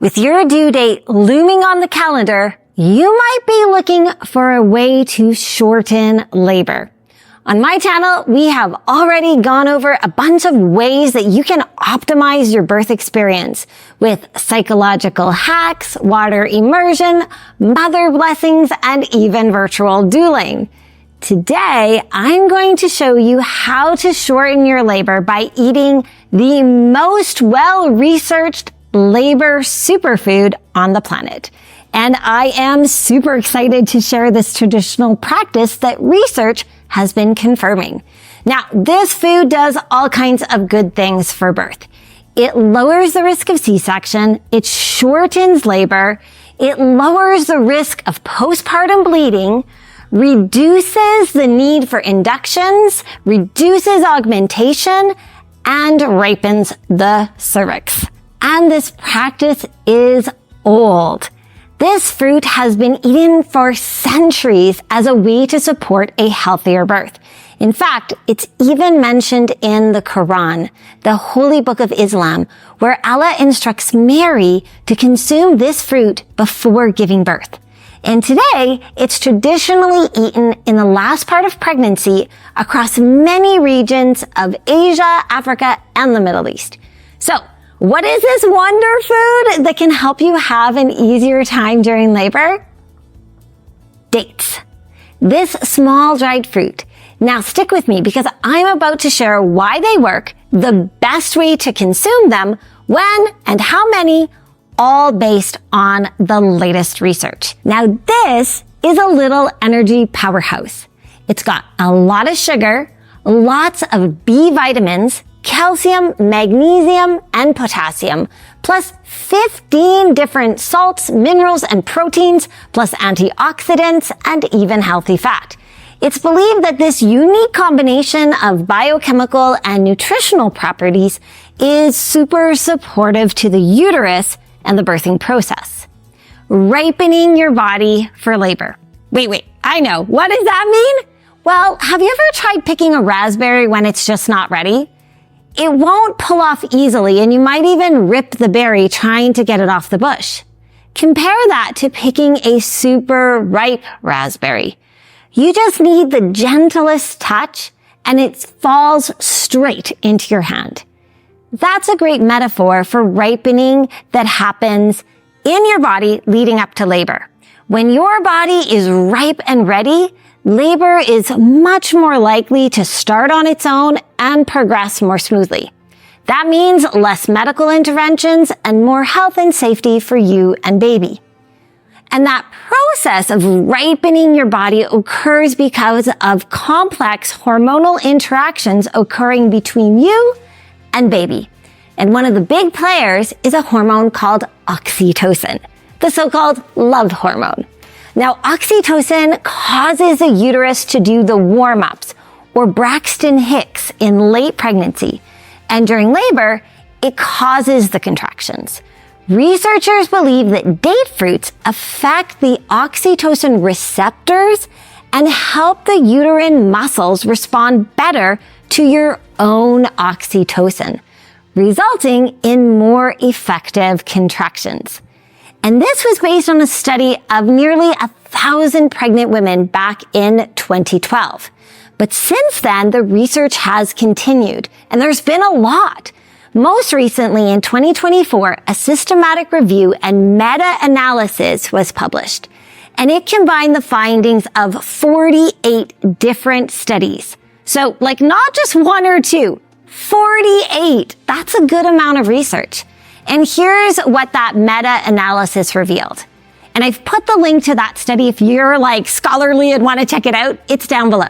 With your due date looming on the calendar, you might be looking for a way to shorten labor. On my channel, we have already gone over a bunch of ways that you can optimize your birth experience with psychological hacks, water immersion, mother blessings, and even virtual dueling. Today, I'm going to show you how to shorten your labor by eating the most well-researched labor superfood on the planet. And I am super excited to share this traditional practice that research has been confirming. Now, this food does all kinds of good things for birth. It lowers the risk of C-section, it shortens labor, it lowers the risk of postpartum bleeding, reduces the need for inductions, reduces augmentation, and ripens the cervix. And this practice is old. This fruit has been eaten for centuries as a way to support a healthier birth. In fact, it's even mentioned in the Quran, the holy book of Islam, where Allah instructs Mary to consume this fruit before giving birth. And today, it's traditionally eaten in the last part of pregnancy across many regions of Asia, Africa, and the Middle East. So, what is this wonder food that can help you have an easier time during labor? Dates. This small dried fruit. Now stick with me because I'm about to share why they work, the best way to consume them, when and how many, all based on the latest research. Now this is a little energy powerhouse. It's got a lot of sugar, lots of B vitamins, calcium, magnesium, and potassium, plus 15 different salts, minerals, and proteins, plus antioxidants, and even healthy fat. It's believed that this unique combination of biochemical and nutritional properties is super supportive to the uterus and the birthing process. Ripening your body for labor. Wait, I know. What does that mean? Well, have you ever tried picking a raspberry when it's just not ready? It won't pull off easily, and you might even rip the berry trying to get it off the bush. Compare that to picking a super ripe raspberry. You just need the gentlest touch, and it falls straight into your hand. That's a great metaphor for ripening that happens in your body leading up to labor. When your body is ripe and ready, labor is much more likely to start on its own and progress more smoothly. That means less medical interventions and more health and safety for you and baby. And that process of ripening your body occurs because of complex hormonal interactions occurring between you and baby. And one of the big players is a hormone called oxytocin, the so-called love hormone. Now, oxytocin causes the uterus to do the warm-ups, or Braxton Hicks, in late pregnancy. And during labor, it causes the contractions. Researchers believe that date fruits affect the oxytocin receptors and help the uterine muscles respond better to your own oxytocin, resulting in more effective contractions. And this was based on a study of nearly 1,000 pregnant women back in 2012. But since then, the research has continued, and there's been a lot. Most recently, in 2024, a systematic review and meta-analysis was published, and it combined the findings of 48 different studies. So, not just one or two, 48. That's a good amount of research. And here's what that meta-analysis revealed. And I've put the link to that study if you're scholarly and want to check it out. It's down below.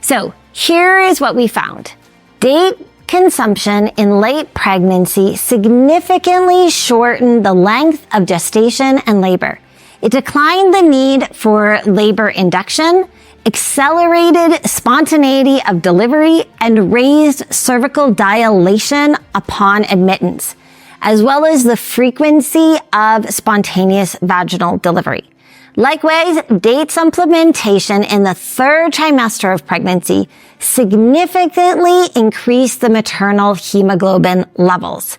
So here is what we found. Date consumption in late pregnancy significantly shortened the length of gestation and labor. It declined the need for labor induction, accelerated spontaneity of delivery, and raised cervical dilation upon admittance, as well as the frequency of spontaneous vaginal delivery. Likewise, date supplementation in the third trimester of pregnancy significantly increased the maternal hemoglobin levels.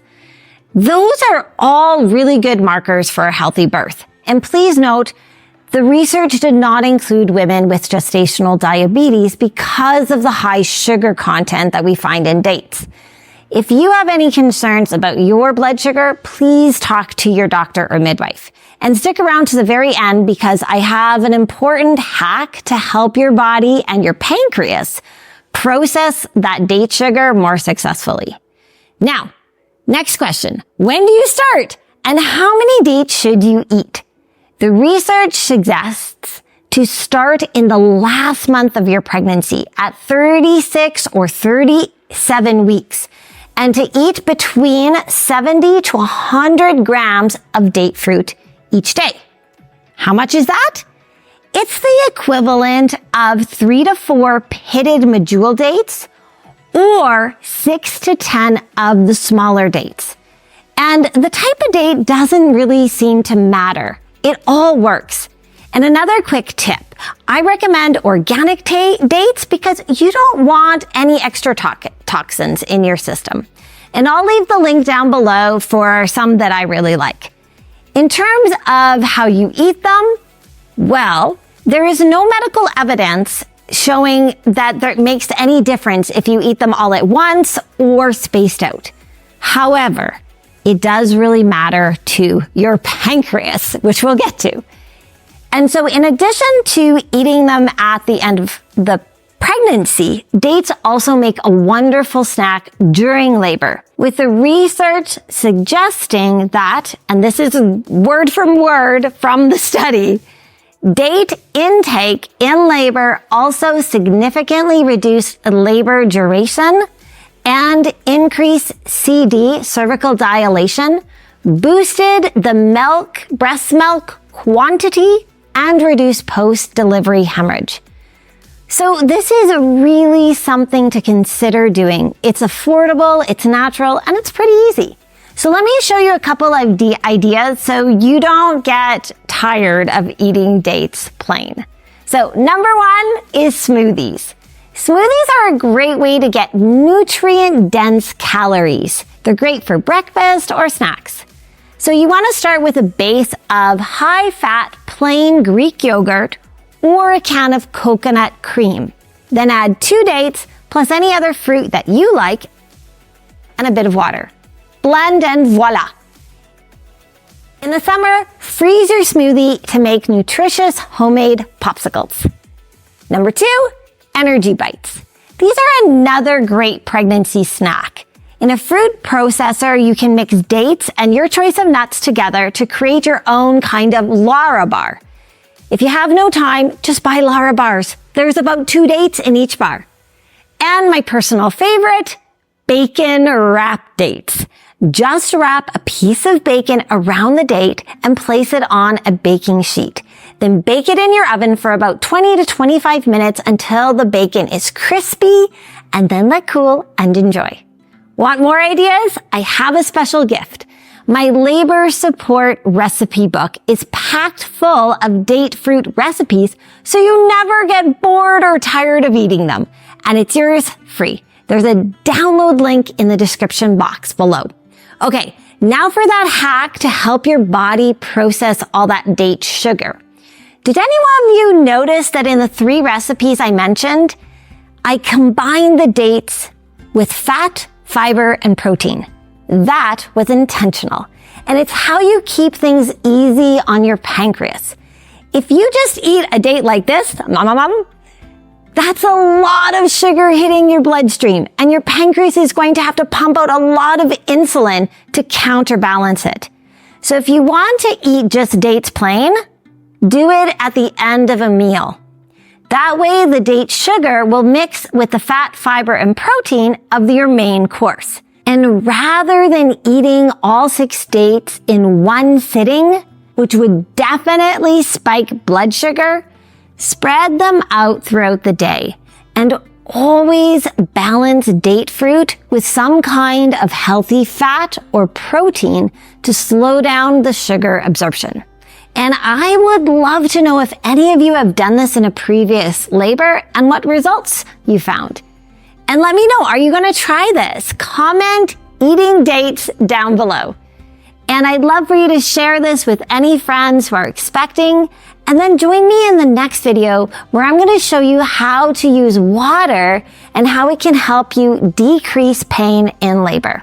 Those are all really good markers for a healthy birth. And please note, the research did not include women with gestational diabetes because of the high sugar content that we find in dates. If you have any concerns about your blood sugar, please talk to your doctor or midwife. And stick around to the very end because I have an important hack to help your body and your pancreas process that date sugar more successfully. Now, next question. When do you start? And how many dates should you eat? The research suggests to start in the last month of your pregnancy at 36 or 37 weeks and to eat between 70 to 100 grams of date fruit each day. How much is that? It's the equivalent of 3 to 4 pitted Medjool dates or 6 to 10 of the smaller dates. And the type of date doesn't really seem to matter. It all works. And another quick tip, I recommend organic dates because you don't want any extra toxins in your system. And I'll leave the link down below for some that I really like. In terms of how you eat them, well, there is no medical evidence showing that it makes any difference if you eat them all at once or spaced out. However, it does really matter to your pancreas, which we'll get to. And so in addition to eating them at the end of the pregnancy, dates also make a wonderful snack during labor, with the research suggesting that, and this is word from word from the study, date intake in labor also significantly reduced labor duration and increased CD, cervical dilation, boosted the breast milk quantity, and reduced post-delivery hemorrhage. So this is really something to consider doing. It's affordable, it's natural, and it's pretty easy. So let me show you a couple of ideas so you don't get tired of eating dates plain. So number one is smoothies. Smoothies are a great way to get nutrient-dense calories. They're great for breakfast or snacks. So you want to start with a base of high-fat plain Greek yogurt or a can of coconut cream. Then add 2 dates plus any other fruit that you like and a bit of water. Blend and voila! In the summer, freeze your smoothie to make nutritious homemade popsicles. Number 2, energy bites. These are another great pregnancy snack. In a fruit processor, you can mix dates and your choice of nuts together to create your own kind of Lara bar. If you have no time, just buy Lara bars. There's about 2 dates in each bar. And my personal favorite, bacon wrap dates. Just wrap a piece of bacon around the date and place it on a baking sheet. Then bake it in your oven for about 20 to 25 minutes until the bacon is crispy, and then let cool and enjoy. Want more ideas? I have a special gift. My labor support recipe book is packed full of date fruit recipes so you never get bored or tired of eating them. And it's yours free. There's a download link in the description box below. Okay, now for that hack to help your body process all that date sugar. Did any of you notice that in the 3 recipes I mentioned, I combined the dates with fat, fiber, and protein? That was intentional. And it's how you keep things easy on your pancreas. If you just eat a date like this, that's a lot of sugar hitting your bloodstream, and your pancreas is going to have to pump out a lot of insulin to counterbalance it. So if you want to eat just dates plain, do it at the end of a meal. That way the date sugar will mix with the fat, fiber, and protein of your main course. And rather than eating all 6 dates in one sitting, which would definitely spike blood sugar, spread them out throughout the day. And always balance date fruit with some kind of healthy fat or protein to slow down the sugar absorption. And I would love to know if any of you have done this in a previous labor and what results you found. And let me know, are you going to try this? Comment eating dates down below. And I'd love for you to share this with any friends who are expecting, and then join me in the next video where I'm going to show you how to use water and how it can help you decrease pain in labor.